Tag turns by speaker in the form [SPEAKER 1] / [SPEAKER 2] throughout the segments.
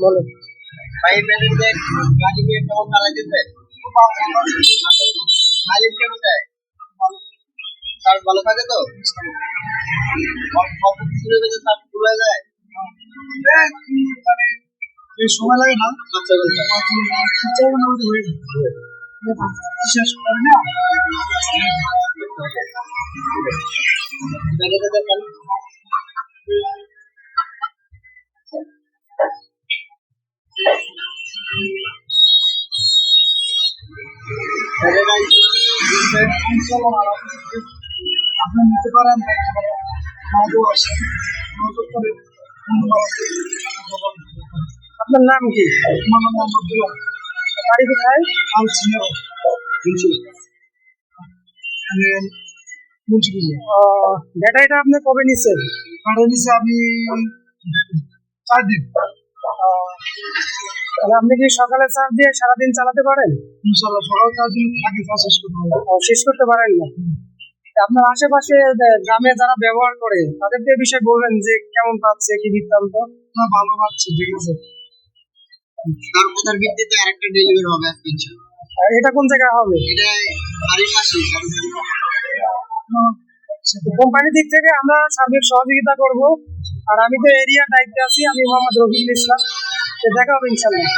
[SPEAKER 1] বলো
[SPEAKER 2] ভাই মেয়েদের গাড়ি নিয়ে কেমন চালাইতেছে? মাইলেজ কেমন দেয়? চার্জ ভালো থাকে তো? অল্প কিছু লেগে যে চার্জ ফুল হয়ে যায়?
[SPEAKER 1] সময় লাগে না।
[SPEAKER 2] আচ্ছা
[SPEAKER 1] শেষ করে না
[SPEAKER 2] ব্যাগেতে দেখেন
[SPEAKER 1] আপনি নিতে পারেন। আপনার নাম কি? বাড়ি কোথায়? ব্যাটারিটা আপনি কবে নিচ্ছেন? আমি 4 দিন। তাহলে আপনি কি সকালে চার্জ দিয়ে সারাদিন চালাতে পারেন? ইনশাল্লাহ সকালে চার্জ দিয়ে আগে চার্জ শেষ করতে পারবেন। শেষ করতে পারেন না? আপনার আশেপাশে গ্রামে যারা ব্যবহার করে তাদেরকে বিষয়ে বলবেন যে কেমন পাচ্ছে, কি বৃত্তান্ত? ভালো পাচ্ছে, ঠিক আছে।
[SPEAKER 2] তার কথার ভিত্তিতে আরেকটা ডেলিভারি হবে আজকে ইনশাআল্লাহ।
[SPEAKER 1] এটা কোন জায়গায় হবে?
[SPEAKER 2] এটা বাড়ির পাশে
[SPEAKER 1] কোম্পানির দিক থেকে আমরা সার্বিক সহযোগিতা করব। আর আমি তো এরিয়া দায়িত্বে আছি, আমি মোহাম্মদ রফিকুল ইসলাম। দেখা হবে ইনশাআল্লাহ।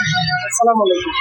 [SPEAKER 1] আসসালামু আলাইকুম।